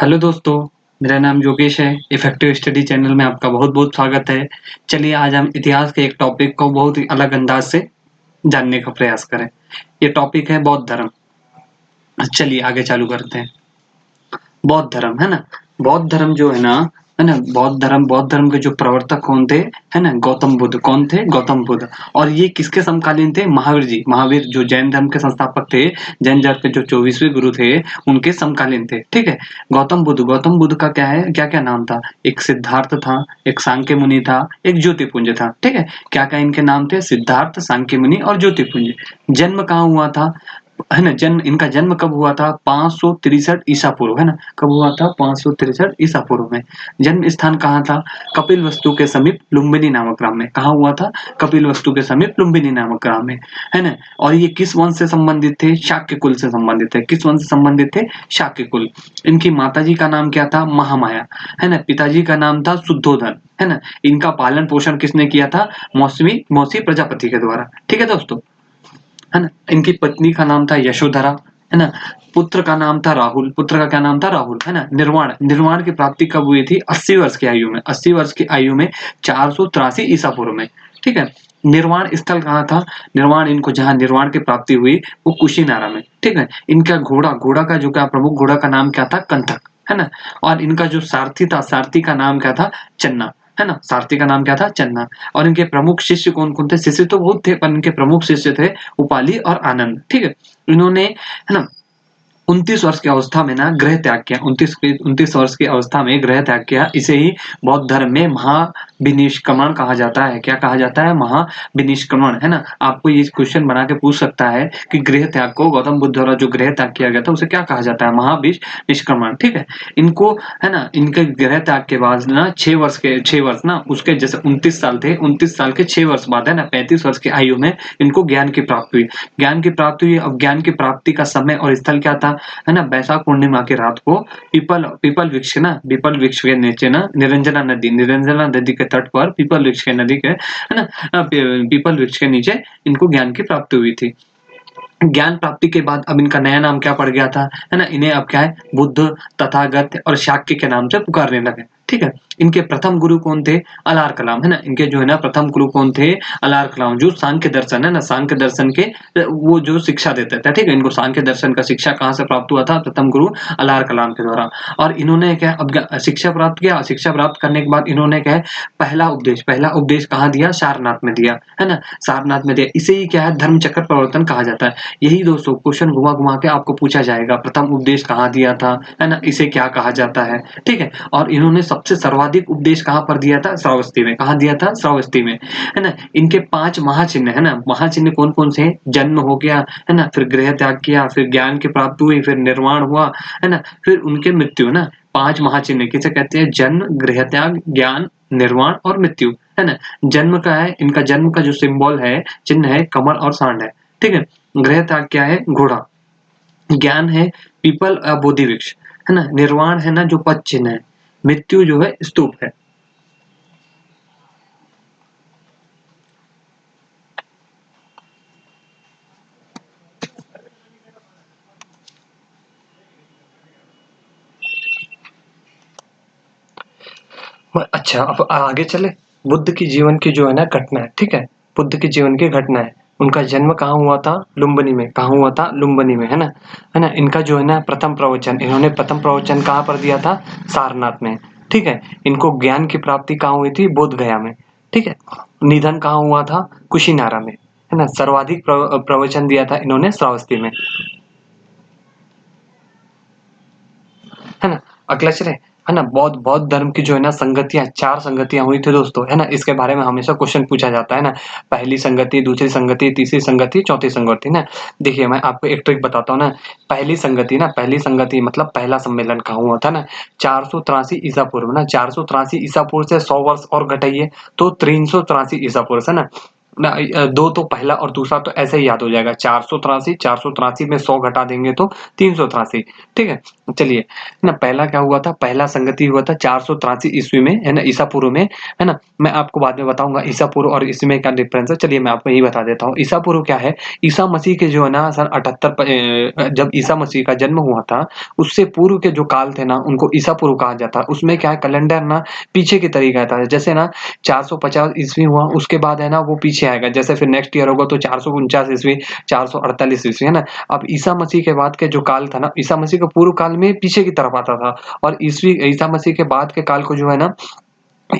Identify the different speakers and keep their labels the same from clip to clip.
Speaker 1: Hello दोस्तों, मेरा नाम योगेश है। इफेक्टिव स्टडी चैनल में आपका बहुत-बहुत स्वागत है। चलिए आज हम इतिहास के एक टॉपिक को बहुत ही अलग अंदाज से जानने का प्रयास करें। ये टॉपिक है बौद्ध धर्म। चलिए आगे चालू करते हैं। बौद्ध धर्म, है ना? बौद्ध धर्म जो है ना? बौद्ध धर्म के जो प्रवर्तक कौन थे? है ना? गौतम बुद्ध। कौन थे? गौतम बुद्ध। और ये किसके समकालीन थे? महावीर जी। महावीर जो जैन धर्म के संस्थापक थे, जैन धर्म के जो 24वें गुरु थे, उनके समकालीन थे। ठीक है? गौतम बुद्ध का क्या है? क्या-क्या नाम था? एक सिद्धार्थ था, एक सांख्य मुनि था, एक ज्योतिपुंज था। ठीक है? क्या-क्या इनके नाम थे? सिद्धार्थ, सांख्य मुनि और ज्योतिपुंज। जन्म कहाँ हुआ था? है ना? इनका जन्म कब हुआ था? 563 ईसा पूर्व, है ना? कब हुआ था? 563 ईसा पूर्व में। जन्म स्थान कहाँ था? कपिलवस्तु के समीप लुम्बिनी नामक ग्राम में। कहाँ हुआ था? कपिलवस्तु के समीप लुम्बिनी नामक ग्राम में, है ना? और ये किस वंश से संबंधित थे? शाक्य कुल से संबंधित थे। किस वंश से संबंधित थे? शाक्य कुल। इनकी माताजी का नाम क्या था? महामाया, है ना? पिताजी का नाम था शुद्धोधन, है ना? इनका पालन पोषण किसने किया था? मौसी प्रजापति के द्वारा। ठीक है दोस्तों? है ना? इनकी पत्नी का नाम था यशोधरा, है ना? पुत्र का नाम था राहुल। पुत्र का क्या नाम था? राहुल, है ना? निर्वाण की प्राप्ति कब हुई थी? 80 वर्ष की आयु में। 80 वर्ष की आयु में 483 ईसा पूर्व में। ठीक है? निर्वाण स्थल कहाँ था? इनको जहाँ निर्वाण की प्राप्ति हुई वो कुशीनारा में। ठीक है? इनका घोड़ा का जो क्या प्रमुख घोड़ा का नाम क्या था? कंथक, है ना? और इनका जो सारथी था, सारथी का नाम क्या था? चन्ना, है ना? सारथी का नाम क्या था? चन्ना। और इनके प्रमुख शिष्य कौन-कौन थे? शिष्य तो बहुत थे पर इनके प्रमुख शिष्य थे उपाली और आनंद। ठीक है? इन्होंने, है ना, 29 वर्ष की अवस्था में ना गृह त्याग किया। 29 वर्ष की अवस्था में गृह त्याग किया। इसे ही बौद्ध धर्म में महाविनिष्क्रमण कहा जाता है। क्या कहा जाता है? महाविनिष्क्रमण, है ना? आपको ये क्वेश्चन बना के पूछ सकता है कि गृह त्याग को गौतम बुद्ध द्वारा जो गृह त्याग किया गया था उसे क्या कहा जाता है? महाविनिष्क्रमण। ठीक है? इनको, है ना, इनके गृह त्याग के बाद ना 6 वर्ष ना उसके जैसे 29 साल थे, 29 साल के 6 वर्ष बाद, है ना, 35 वर्ष की आयु में इनको ज्ञान की प्राप्ति हुई। ज्ञान की प्राप्ति हुई। अब ज्ञान की प्राप्ति का समय और स्थल क्या था? है ना? बैसाख पूर्णिमा की रात को पीपल वृक्ष के नीचे ना निरंजना नदी के तट पर पीपल वृक्ष के नदी के, है ना, पीपल वृक्ष के नीचे इनको ज्ञान की प्राप्ति हुई थी। ज्ञान प्राप्ति के बाद अब इनका नया नाम क्या पड़ गया था? है ना? इन्हें अब क्या है? बुद्ध, तथागत और शाक्य के नाम से पुकारने लगे। ठीक है? इनके प्रथम गुरु कौन थे? अलार कलाम, है ना? इनके जो है ना प्रथम गुरु कौन थे? अलार कलाम, जो सांख्य दर्शन, है ना, सांख्य दर्शन के वो जो शिक्षा देते थे। ठीक है? इनको सांख्य दर्शन का शिक्षा कहाँ से प्राप्त हुआ था? प्रथम गुरु अलार कलाम के द्वारा। और इन्होंने क्या अब शिक्षा प्राप्त किया। शिक्षा प्राप्त करने के बाद इन्होंने क्या है? पहला उपदेश कहाँ दिया? सारनाथ में दिया, है ना? सारनाथ में दिया। इसे ही क्या है? धर्म चक्र प्रवर्तन कहा जाता है। यही दोस्तों क्वेश्चन घुमा-घुमा के आपको पूछा जाएगा। प्रथम उपदेश कहाँ दिया था? है ना? इसे क्या कहा जाता है? ठीक है? और इन्होंने सबसे सर्वाधिक उपदेश कहाँ पर दिया था? श्रावस्ती में। कहाँ दिया था? श्रावस्ती में, है ना? इनके 5 महाचिन्ह, है ना? महाचिन्ह कौन-कौन से हैं? जन्म हो गया, है ना? फिर गृह त्याग किया, फिर ज्ञान की प्राप्ति हुई, फिर निर्वाण हुआ, है ना? फिर उनके मृत्यु, है ना? 5 महाचिन्ह किसे कहते हैं? जन्म, गृह त्याग, ज्ञान, निर्वाण और मृत्यु, है ना? जन्म का है, इनका जन्म का जो सिंबल है, चिन्ह है, कमल और सांड है। ठीक है? गृह त्याग क्या है? घोड़ा। ज्ञान है पीपल बोधि वृक्ष, है ना? निर्वाण है ना जो पद चिन्ह है। मृत्यु जो है स्तूप है। अच्छा, अब आगे चले। बुद्ध की जीवन की जो है ना घटना है, ठीक है? बुद्ध की जीवन की घटना है। उनका जन्म कहाँ हुआ था? लुम्बिनी में। कहाँ हुआ था? लुम्बिनी में, है ना? है ना? इनका जो है ना प्रथम प्रवचन, इन्होंने प्रथम प्रवचन कहाँ पर दिया था? सारनाथ में। ठीक है? इनको ज्ञान की प्राप्ति कहाँ हुई थी? बोध गया में। ठीक है? निधन कहाँ हुआ था? कुशीनारा में, है ना? सर्वाधिक प्रवचन दिया था इन्होंने श्रावस्ती में, है ना? अगला चले, है ना? बौद्ध बौद्ध धर्म की जो है ना संगतियाँ, 4 संगतियाँ हुई थी दोस्तों, है ना? इसके बारे में हमेशा क्वेश्चन पूछा जाता है ना। पहली संगति, दूसरी संगति, तीसरी संगति, चौथी संगति ना। देखिए मैं आपको एक ट्रिक बताता हूँ ना। पहली संगति मतलब पहला सम्मेलन कहाँ हुआ था ना? 483 ईसा पूर्व ना। 483 ईसा पूर्व से 100 वर्ष और घटाइए तो 383 ईसा पूर्व, है ना? दो तो पहला और दूसरा तो ऐसे ही याद हो जाएगा, 483 में 100 घटा देंगे तो 383, ठीक है। चलिए ना, पहला क्या हुआ था, पहला संगति हुआ था 483 ईस्वी में, है ना, ईसा पूर्व में, है ना। मैं आपको बाद में बताऊंगा ईसा पूर्व और इसमें क्या डिफरेंस है। चलिए मैं आपको यही बता देता हूँ, ईसा पूर्व क्या है। ईसा मसीह के जो है ना सन 78 जब ईसा मसीह का जन्म हुआ था, उससे पूर्व के जो काल थे ना उनको ईसा पूर्व कहा जाता है। उसमें क्या है, कैलेंडर ना पीछे की तरीका था, जैसे ना 450 ईस्वी हुआ, उसके बाद है ना वो पीछे आएगा, जैसे फिर नेक्स्ट ईयर होगा तो 449 ईस्वी, 448 ईस्वी, है ना। अब ईसा मसीह के बाद के जो काल था ना, ईसा मसीह के पूर्व काल में पीछे की तरफ आता था, और ईसा मसीह के बाद के काल को जो है ना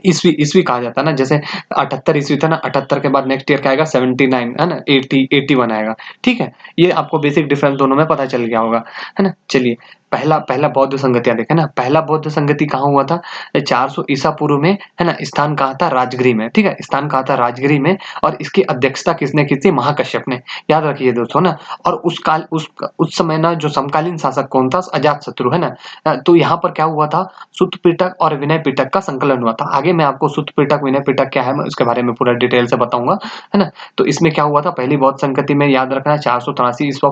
Speaker 1: ईस्वी ईस्वी कहा जाता है ना। जैसे 78 ईस्वी था ना, 78 के बाद नेक्स्ट ईयर क्या आएगा, 79, है ना, 81 आएगा, ठीक है। ये आपको बेसिक डिफरेंस दोनों में पता चल गया होगा, है ना। चलिए पहला पहला बौद्ध संगतियां देखें ना, पहला बौद्ध संगति कहाँ हुआ था, 400 ईसा पूर्व में, है ना। स्थान कहाँ था, राजगिरी में, ठीक है, स्थान कहाँ था, राजगिरी में। और इसकी अध्यक्षता किसने की थी, महाकश्यप ने, याद रखिए दोस्तों ना। और उस समय ना जो समकालीन शासक कौन था, अजात शत्रु, है ना। तो यहाँ पर क्या हुआ था, सुत्त पिटक और विनय पिटक का संकलन हुआ था। आगे मैं आपको सुत्त पिटक विनय पिटक क्या है मैं उसके बारे में पूरा डिटेल से बताऊंगा, है ना। तो इसमें क्या हुआ था, पहली बौद्ध संगति में याद रखना 483 ईसा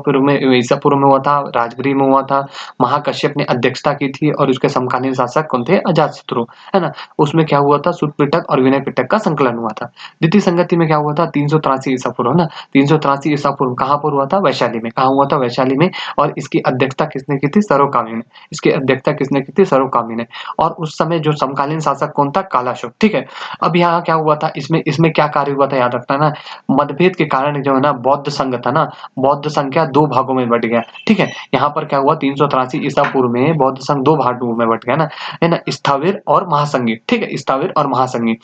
Speaker 1: पूर्व में हुआ था, राजगिरी में हुआ था। महाकश्यप ने अध्यक्षता की थी और उसके समकालीन शासक कौन थे, अजातशत्रु, है ना। उसमें क्या हुआ था, सुत्त पिटक और विनय पिटक का संकलन हुआ था। द्वितीय संगति में क्या हुआ था, 383 ईसा पूर्व, है ना। 383 ईसा पूर्व कहाँ पर हुआ था, वैशाली में। कहाँ हुआ था, वैशाली में। और इसकी अध्यक्षता किसने की थी, सरोकामी ने। इसकी अध्यक्षता किसने की थी, सरोकामी ने। और उस समय जो समकालीन शासक कौन था, कालाशोक, ठीक है। अब यहाँ क्या हुआ था, इसमें इसमें क्या कार्य हुआ था, याद रखना ना। मतभेद के कारण जो है ना बौद्ध संघ था ना, बौद्ध संघ क्या दो भागों में बट गया, ठीक है। यहाँ पर क्या हुआ, 383 ईसा पूर्व में बौद्ध संघ दो भागों में बट गया ना, है ना, स्थाविर और महासंघी, ठीक है, स्थाविर और महासंघी।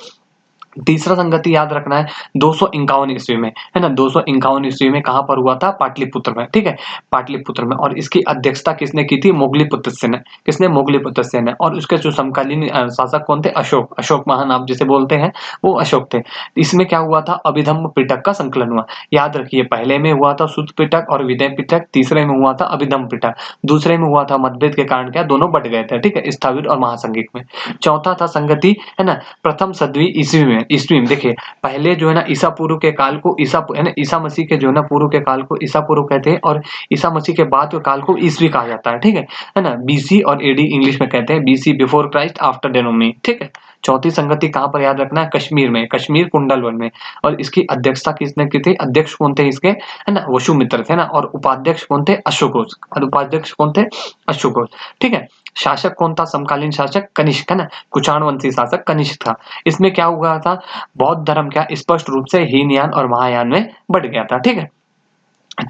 Speaker 1: तीसरा संगति याद रखना है 251 ईस्वी में, है ना। 251 ईस्वी में कहां पर हुआ था, पाटलिपुत्र में, ठीक है, पाटलिपुत्र में। और इसकी अध्यक्षता किसने की थी, मोगलीपुत्र ने। किसने, मोगलीपुत्र ने। और उसके जो समकालीन शासक कौन थे, अशोक, अशोक महान आप जिसे बोलते हैं, वो अशोक थे। इसमें क्या हुआ था, अभिधम्म पिटक का संकलन हुआ। याद रखिए, पहले में हुआ था सुत्त पिटक और विनय पिटक, तीसरे में हुआ था अभिधम्म पिटक, दूसरे में हुआ था मतभेद के कारण क्या दोनों बट गए थे, ठीक है, स्थाविर और महासंघिक में। चौथा था संगति, है ना, प्रथम सदवी ईस्वी में देखिए, पहले जो है ना ईसा पूर्व के काल को है ना, ईसा मसीह के जो है ना पूर्व के काल को ईसा पूर्व कहते हैं, और ईसा मसीह के बाद के काल को ईस्वी कहा जाता है, ठीक है ना। बीसी और एडी इंग्लिश में कहते हैं, बीसी बिफोर क्राइस्ट आफ्टर डेनोमी, ठीक है। चौथी संगति कहाँ पर याद रखना है, कश्मीर में, कश्मीर कुंडलवन में। और इसकी अध्यक्षता किसने की थी, अध्यक्ष कौन थे इसके, है ना, वसुमित्र थे ना। और उपाध्यक्ष कौन थे, अशोकोस, और उपाध्यक्ष कौन थे, अशोकोस, ठीक है। शासक कौन था, समकालीन शासक कनिष्क, है ना, कुषाण वंशी शासक कनिष्क था। इसमें क्या हुआ था, बौद्ध धर्म क्या स्पष्ट रूप से हीनयान और महायान में बट गया था, ठीक है।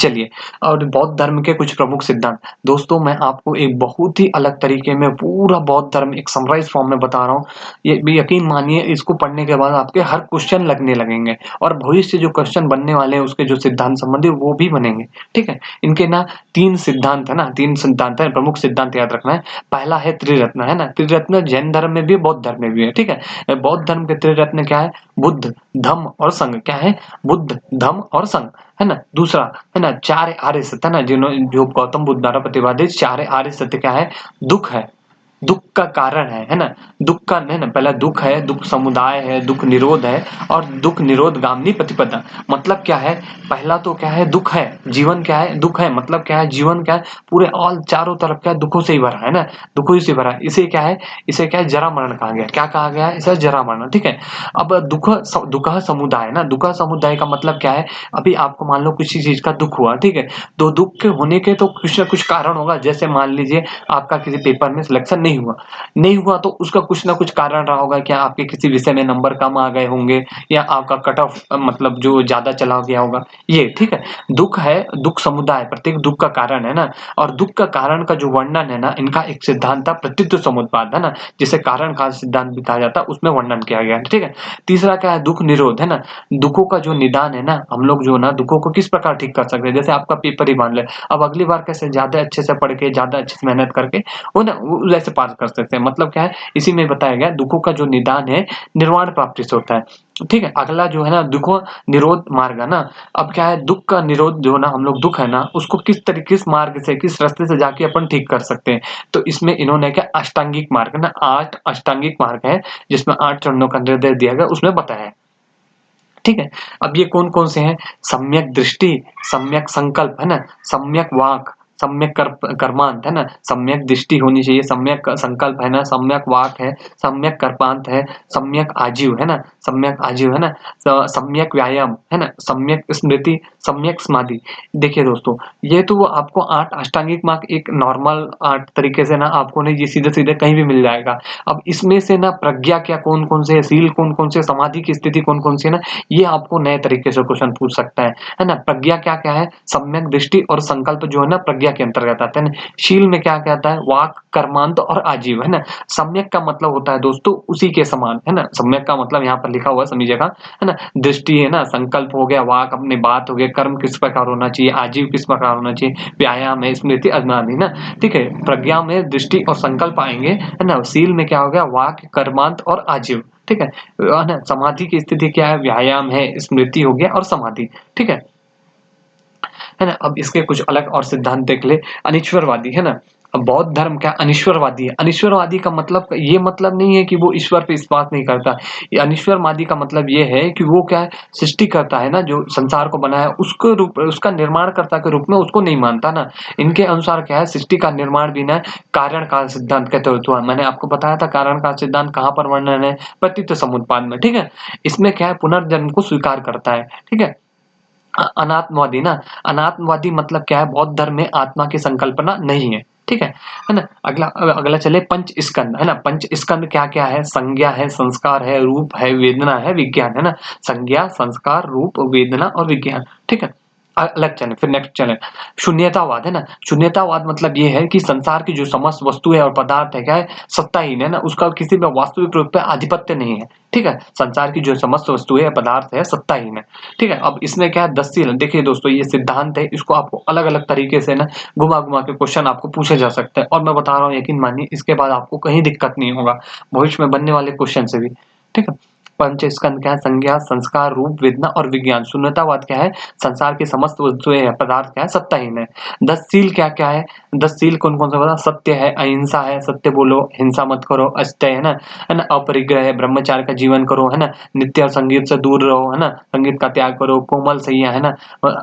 Speaker 1: चलिए, और बौद्ध धर्म के कुछ प्रमुख सिद्धांत। दोस्तों मैं आपको एक बहुत ही अलग तरीके में पूरा बौद्ध धर्म एक समराइज फॉर्म में बता रहा हूँ। ये भी यकीन मानिए, इसको पढ़ने के बाद आपके हर क्वेश्चन लगने लगेंगे, और भविष्य जो क्वेश्चन बनने वाले हैं उसके जो सिद्धांत संबंधी वो भी बनेंगे, ठीक है। इनके ना तीन सिद्धांत है ना, तीन सिद्धांत है, प्रमुख सिद्धांत याद रखना है। पहला है त्रिरत्न, है ना, त्रिरत्न जैन धर्म में भी बौद्ध धर्म में भी है, ठीक है। बौद्ध धर्म के त्रिरत्न क्या है, बुद्ध, धम्म और संघ, क्या है, बुद्ध, धम्म और संघ, है ना। दूसरा है ना, चार आर्य सत्य, है ना, जो गौतम बुद्ध द्वारा प्रतिपादित चार आर्य सत्य क्या है, दुख है, दुख का कारण है ना, दुख का है ना, पहला दुख है, दुख समुदाय है, दुख निरोध है, और दुख निरोध गामिनी प्रतिपदा। मतलब क्या है, पहला तो क्या है, दुख है, जीवन क्या है, दुख है, मतलब क्या है, जीवन क्या है, पूरे ऑल चारों तरफ क्या है, दुखों से ही भरा है ना, दुखों से भरा है। इसे क्या है, इसे क्या है, जरा मरण कहा गया, क्या कहा गया है, इसे जरा मरण, ठीक है। अब दुख समुदाय ना, दुख समुदाय का मतलब क्या है, अभी आपको मान लो किसी चीज का दुख हुआ, ठीक है, तो दुख के होने के तो कुछ ना कुछ कारण होगा। जैसे मान लीजिए आपका किसी पेपर में सिलेक्शन नहीं हुआ तो उसका कुछ ना कुछ कारण रहा होगा, क्या आपके किसी विषय में नंबर कम आ गए होंगे, या आपका कट ऑफ मतलब जो ज्यादा चला गया होगा, ये, ठीक है। दुख है, दुख समुदाय, प्रत्येक दुख का कारण है ना। और दुख का कारण का जो वर्णन है ना, इनका एक सिद्धांत था प्रत्युत्व समुत्पाद, है ना, जिसे कारण का सिद्धांत भी कहा जाता है, उसमें वर्णन किया गया है, ठीक है। तीसरा क्या है, दुख निरोध, है ना, दुखों का जो निदान है ना, हम लोग जो ना दुखों को किस प्रकार ठीक कर सकते हैं। जैसे आपका पेपर ही मान ले, अब अगली बार कैसे ज्यादा अच्छे से पढ़ के, ज्यादा अच्छे से मेहनत करके वो ना वो वैसे पास कर सकते हैं। मतलब क्या है, इसी में बताया गया दुखों का जो निदान है निर्वाण प्राप्ति से होता है, ठीक है। अगला जो है ना, दुखों निरोध मार्ग है ना। अब क्या है, दुख का निरोध जो ना, हम लोग दुख है ना उसको किस मार्ग से, किस रास्ते से जाके अपन ठीक कर सकते हैं। तो इसमें इन्होंने क्या अष्टांगिक मार्ग है ना, 8 अष्टांगिक मार्ग है, जिसमें 8 चरणों का निर्देश दिया गया, उसमें बताया है। ठीक है? अब ये कौन-कौन से हैं? सम्यक दृष्टि, सम्यक संकल्प, है ना? सम्यक वाक, सम्यक कर्मांत, है ना? सम्यक दृष्टि होनी चाहिए, सम्यक संकल्प है ना, सम्यक वाक है, सम्यक कर्मांत है, सम्यक आजीव, है ना? सम्यक आजीव, है ना? सम्यक व्यायाम, है ना? सम्यक स्मृति, सम्यक समाधि। देखिए दोस्तों, ये तो वो आपको 8 अष्टांगिक मार्ग एक नॉर्मल 8 तरीके से ना आपको नहीं ये सीधे-सीधे कहीं भी मिल जाएगा। अब इसमें से ना प्रज्ञा क्या कौन-कौन से, शील कौन-कौन से, समाधि की स्थिति कौन-कौन सी है ना, ये आपको नए तरीके से क्वेश्चन पूछ सकता है ना? प्रज्ञा क्या-क्या है? सम्यक दृष्टि और संकल्प जो है ना प्रज्ञा के अंतर्गत आता है ना। शील में क्या-क्या आता है? वाक, कर्मांत और आजीव, है ना? सम्यक का मतलब होता है दोस्तों उसी के समान, है ना? सम्यक का मतलब यहाँ पर लिखा हुआ है समझिएगा, है ना? दृष्टि है ना, संकल्प हो गया, वाक अपनी बात हो गया, कर्म किस प्रकार होना चाहिए, आजीव किस प्रकार होना चाहिए, व्यायाम है, स्मृति, अज्ञानी ना, ठीक है? प्रज्ञा में दृष्टि और संकल्प आएँगे, है ना? शील में क्या हो गया? वाक, कर्मांत और आजीव, ठीक है? है ना? समाधि की स्थिति क्या है? व्यायाम है, स्मृति हो गया और समाधि, ठीक है? है ना? अब इसके कुछ अलग और सिद्धांत देख ले, अनीश्वरवादी, है ना? अब बौद्ध धर्म क्या अनीश्वरवादी है। अनीश्वरवादी का मतलब ये मतलब नहीं है कि वो ईश्वर पे विश्वास नहीं करता। ये अनीश्वरवादी का मतलब ये है कि वो क्या है, सृष्टिकर्ता है ना, जो संसार को बनाया उसको रूप उसका निर्माणकर्ता के रूप में उसको नहीं मानता ना। इनके अनुसार क्या है, सृष्टि का निर्माण भी ना कारण काल सिद्धांत के तहत हुआ। मैंने आपको बताया था कारण काल सिद्धांत कहाँ पर वर्णन है? प्रतीत समुत्पाद में, ठीक है? इसमें क्या है, पुनर्जन्म को स्वीकार करता है, ठीक है? अनात्मवादी ना, अनात्मवादी मतलब क्या है, बौद्ध धर्म में आत्मा की संकल्पना नहीं है, ठीक है ना? अगला चले पंच स्कंद, है ना? पंच स्कंद क्या-क्या है? संज्ञा है, संस्कार है, रूप है, वेदना है, विज्ञान, है ना? संज्ञा, संस्कार, रूप, वेदना और विज्ञान, ठीक है? अलग चलें, फिर नेक्स्ट चलें, शून्यतावाद, है ना? शून्यतावाद मतलब ये है कि संसार की जो समस्त वस्तुएँ और पदार्थ है, क्या है? सत्ताहीन है ना, उसका किसी पे वास्तविक रूप पे आधिपत्य नहीं है, ठीक है? संसार की जो समस्त वस्तुएँ या पदार्थ है, सत्ताहीन है, ठीक है? अब इसमें क्या है, 10 सील देखिए दोस्तों, ये सिद्धांत है, इसको आपको अलग-अलग तरीके से ना घुमा-घुमा के क्वेश्चन आपको पूछे जा सकते हैं और मैं बता रहा हूँ यकीन मानिए इसके बाद आपको कहीं दिक्कत नहीं होगा, भविष्य में बनने वाले क्वेश्चन से भी, ठीक है? पंचस्कंद क्या है? संज्ञा, संस्कार, रूप, वेदना और विज्ञान। शून्यतावाद क्या है? संसार की समस्त वस्तुएँ या पदार्थ क्या है? सत्ताहीन है। 10 सील क्या-क्या है? 10 सील कौन-कौन से बता? सत्य है, अहिंसा है, सत्य बोलो, हिंसा मत करो, अस्तेय है ना? है ना? अपरिग्रह है, ब्रह्मचार्य का जीवन करो, है ना? नित्य और संगीत से दूर रहो, है ना? संगीत का त्याग करो, कोमल सैया, है ना?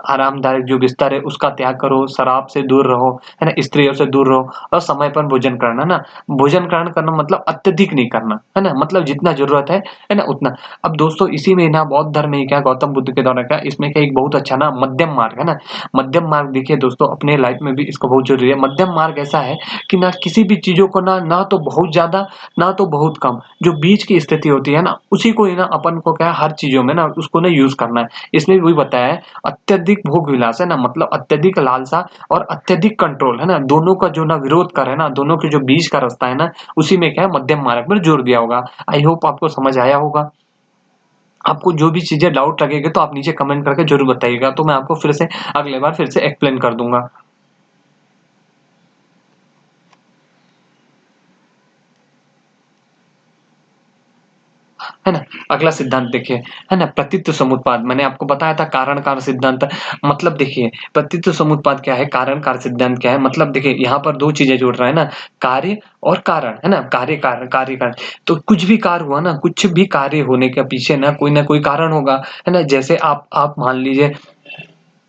Speaker 1: आरामदायक जो बिस्तर है उसका त्याग करो, शराब से दूर रहो, है ना? स्त्रियों से दूर रहो और समय पर भोजन करना ना। भोजन ग्रहण करना मतलब अत्यधिक नहीं करना, है ना? मतलब जितना ज़रूरत है ना? उतना। अब दोस्तों इसी में ना बौद्ध धर्म में क्या गौतम बुद्ध के द्वारा क्या इसमें क्या एक बहुत अच्छा ना मध्यम मार्ग है ना। मध्यम मार्ग देखिए दोस्तों अपने लाइफ में भी इसको बहुत ज़रूरी है। मध्यम मार्ग ऐसा है कि ना किसी भी चीज़ों को ना तो बहुत ज़्यादा, ना तो बहुत कम। जो बीच की स्थिति होती है ना, उसी को ही ना अपन को क्या है हर चीज़ों में ना उसको ना यूज़ करना है। इसमें वही बताया है अत्यधिक भोग विलास है ना मतलब अत्यधिक लालसा और अत्यधिक कंट्रोल है ना, दोनों का जो ना विरोध करे ना, दोनों के जो बीच का रास्ता है ना, उसी में क्या है मध्यम मार्ग पर जोर दिया होगा। आई होप आपको समझ आया होगा। आपको जो भी चीज़ें डाउट लगेगा तो आप नीचे कमेंट करके ज़रूर बताइएगा, तो मैं आपको फिर से अगली बार फिर से एक्सप्लेन कर दूँगा। है ना? अगला सिद्धांत देखिए, है ना? प्रतीत समुत्पाद मैंने आपको बताया था कारण कार्य सिद्धांत मतलब देखिए, प्रतीत समुत्पाद क्या है, कारण कार्य सिद्धांत क्या है? मतलब देखिए यहाँ पर 2 चीज़ें जोड़ रहा है ना, कार्य और कारण, है ना? कार्य कारण। तो कुछ भी कार्य हुआ ना, कुछ भी कार्य होने के पीछे ना कोई कारण होगा, है ना? जैसे आप मान लीजिए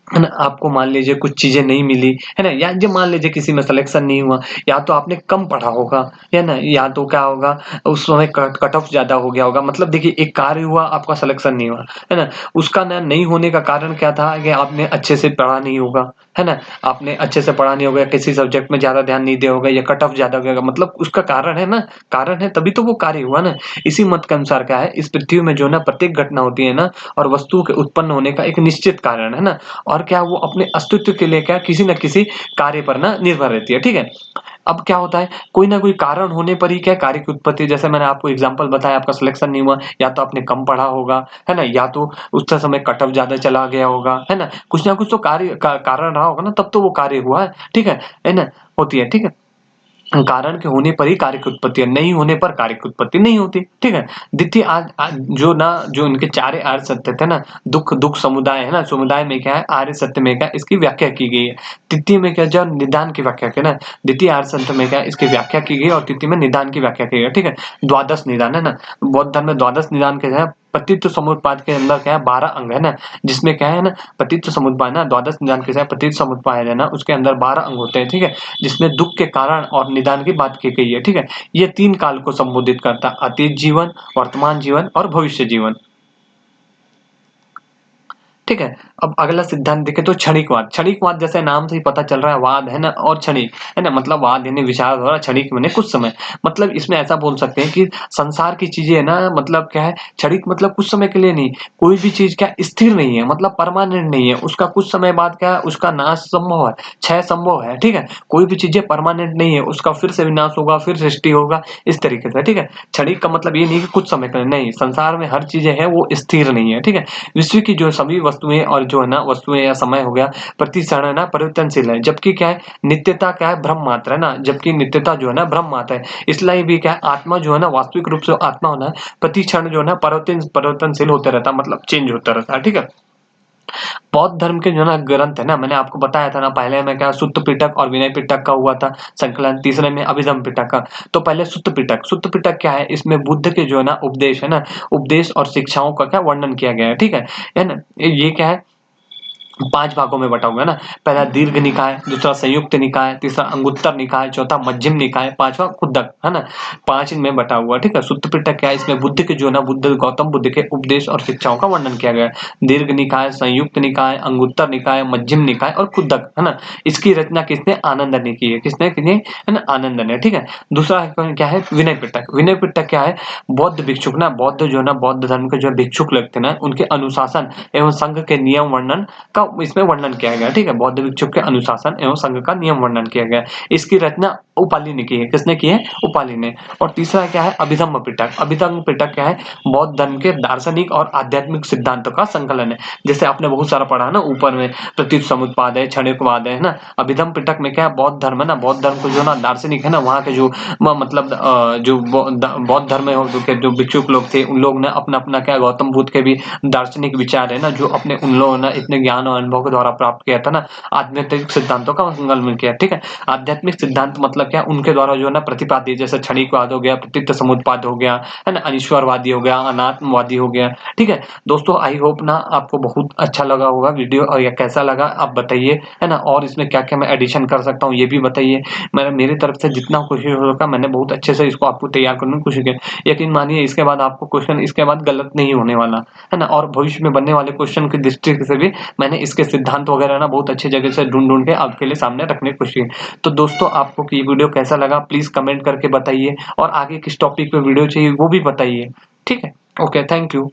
Speaker 1: है ना? आपको मान लीजिए कुछ चीज़ें नहीं मिली, है ना? या जो मान लीजिए किसी में सिलेक्शन नहीं हुआ, या तो आपने कम पढ़ा होगा, है ना? या तो क्या होगा उस समय कट ऑफ ज़्यादा हो गया होगा। मतलब देखिए एक कार्य हुआ, आपका सिलेक्शन नहीं हुआ, है ना? उसका ना नहीं होने का कारण क्या था कि आपने अच्छे से पढ़ा नहीं होगा, है ना? आपने अच्छे से पढ़ा नहीं होगा, किसी सब्जेक्ट में ज़्यादा ध्यान नहीं दिया होगा या कट ऑफ ज़्यादा हो गया होगा। मतलब उसका कारण है ना, कारण है तभी तो वो कार्य हुआ ना। इसी मत के अनुसार क्या है, इस पृथ्वी में जो है ना प्रत्येक घटना होती है ना और वस्तु के उत्पन्न होने का एक निश्चित कारण है ना। और क्या वो अपने अस्तित्व के लिए क्या किसी न किसी कार्य पर ना निर्भर रहती है, ठीक है? अब क्या होता है, कोई ना कोई कारण होने पर ही क्या कार्य की उत्पत्ति जैसे मैंने आपको एग्ज़ाम्पल बताया आपका सिलेक्शन नहीं हुआ, या तो आपने कम पढ़ा होगा, है ना? या तो उस समय कट ऑफ ज़्यादा चला गया होगा, है ना? कुछ ना कुछ तो कार्य का कारण रहा होगा ना तब तो वो कार्य हुआ है, ठीक है? है ना? होती है, ठीक है? कारण के होने पर ही कार्य की उत्पत्ति है, नहीं होने पर कार्य की उत्पत्ति नहीं होती, ठीक है? द्वितीय आज जो ना जो इनके 4 आर्य सत्य थे ना, दुःख समुदाय है ना, समुदाय में क्या है आर्य सत्य में क्या इसकी व्याख्या की गई है। तृतीय में क्या जो निदान की व्याख्या की ना, द्वितीय आर्य सत्य में क्या इसकी व्याख्या की गई और तृतीय में निदान की व्याख्या की गई है, ठीक है? द्वादश निदान है ना, बौद्ध धर्म में द्वादश निदान के है
Speaker 2: प्रतीत समुत्पाद के अंदर क्या है 12 अंग है ना, जिसमें क्या है ना प्रतीत समुत्पाद ना द्वादश निदान कैसा है प्रतीत समुत्पाद है ना, उसके अंदर 12 अंग होते हैं, ठीक है, जिसमें दुख के कारण और निदान की बात की गई है, ठीक है। ये 3 काल को संबोधित करता है, अतीत जीवन, वर्तमान जीवन और भविष्य जीवन, ठीक है। अब अगला सिद्धांत देखें तो क्षणिकवाद। क्षणिकवाद जैसे नाम से ही पता चल रहा है वाद है ना, और क्षणिक है ना, मतलब वाद यानी विचार द्वारा, क्षणिक माने कुछ समय, मतलब इसमें ऐसा बोल सकते हैं कि संसार की चीजें है ना, मतलब क्या है क्षणिक मतलब कुछ समय के लिए नहीं, कोई भी चीज क्या स्थिर नहीं है, मतलब परमानेंट नहीं है, उसका कुछ समय बाद क्या है उसका नाश संभव है, क्षय संभव है, ठीक है। कोई भी चीजें परमानेंट नहीं है, उसका फिर से विनाश होगा, फिर सृष्टि होगा, इस तरीके से, ठीक है। क्षणिक का मतलब ये नहीं कि कुछ समय के लिए नहीं, संसार में हर चीजें है वो स्थिर नहीं है, ठीक है। विश्व की जो सभी वस्तुएं और जो है ना वस्तुएं या समय हो गया प्रति क्षण है ना परिवर्तनशील है, जबकि क्या है नित्यता क्या है भ्रम मात्र है ना, जबकि नित्यता जो है ना भ्रम मात्र है। इसलिए भी क्या है आत्मा जो है ना वास्तविक रूप से आत्मा होना है प्रति क्षण जो है ना परिवर्तनशील होते रहता है, मतलब चेंज होता रहता है, ठीक है। बौद्ध धर्म के जो ना ग्रंथ है ना, मैंने आपको बताया था ना पहले में क्या सुत्त पिटक और विनय पिटक का हुआ था संकलन, तीसरे में अभिधम पिटक का। तो पहले सुत्त पिटक क्या है, इसमें बुद्ध के जो है ना उपदेश है ना, उपदेश और शिक्षाओं का क्या वर्णन किया गया है, ठीक है ना। ये क्या है 5 भागों में बटा हुआ है ना, पहला दीर्घ निकाय, दूसरा संयुक्त निकाय, तीसरा अंगुत्तर निकाय, चौथा मध्यम निकाय, पांचवा खुद्दक है ना, 5 इनमें बटा हुआ है, ठीक है। सुत्त पिटक क्या है, इसमें बुद्ध के जो है ना बुद्ध गौतम बुद्ध के उपदेश और शिक्षाओं का वर्णन किया गया है। दीर्घ निकाय, संयुक्त निकाय, अंगुत्तर निकाय, मध्यम निकाय और खुद्दक है ना, इसकी रचना किसने आनंद ने की है, किसने की है ना आनंद ने, ठीक है। दूसरा क्या है विनय पिटक। विनय पिटक क्या है बौद्ध भिक्षुक ना, बौद्ध जो है ना बौद्ध धर्म के जो भिक्षुक लगते ना उनके अनुशासन एवं संघ के नियम वर्णन का इसमें वर्णन किया गया, ठीक है। बौद्ध भिक्षुक के अनुशासन एवं संघ का नियम वर्णन किया गया। इसकी रचना उपाली ने की है, किसने की है उपाली ने। और तीसरा क्या है अभिधम्म पिटक। अभिधम्म पिटक क्या है बौद्ध धर्म के दार्शनिक और आध्यात्मिक सिद्धांतों का संकलन है। जैसे आपने बहुत सारा पढ़ा ना ऊपर में प्रतीत समुत्पाद है, क्षणिकवाद है ना। अभिधम्म पिटक में क्या है बौद्ध धर्म है ना, बौद्ध धर्म को जो ना दार्शनिक है ना वहाँ के जो मतलब जो बौद्ध धर्म में जो भिक्षुक लोग थे उन लोग ने अपना अपना क्या गौतम बुद्ध के भी दार्शनिक विचार है ना, जो अपने उन लोगों ने इतने ज्ञान और अनुभव के द्वारा प्राप्त किया था ना, आध्यात्मिक सिद्धांतों का संकलन किया, ठीक है। आध्यात्मिक सिद्धांत मतलब क्या उनके द्वारा जो है ना प्रतिपाद्य, जैसे क्षणिकवाद हो गया, प्रतीत समुत्पाद हो गया है ना, अनीश्वरवादी हो गया, अनात्मवादी हो गया, ठीक है। दोस्तों आई होप ना आपको बहुत अच्छा लगा होगा वीडियो, और या कैसा लगा आप बताइए है ना, और इसमें क्या क्या मैं एडिशन कर सकता हूँ ये भी बताइए। मैंने मेरी तरफ से जितना कोशिश हो सका मैंने बहुत अच्छे से इसको आपको तैयार करने की कोशिश की। यकीन मानिए इसके बाद आपको क्वेश्चन इसके बाद गलत नहीं होने वाला है ना, और भविष्य में बनने वाले क्वेश्चन की दृष्टि से भी मैंने इसके सिद्धांत वगैरह ना बहुत अच्छी जगह से ढूंढ ढूंढ के आपके लिए सामने रखने की कोशिश की। तो दोस्तों आपको ये वीडियो कैसा लगा प्लीज कमेंट करके बताइए, और आगे किस टॉपिक पे वीडियो चाहिए वो भी बताइए, ठीक है। Okay thank you.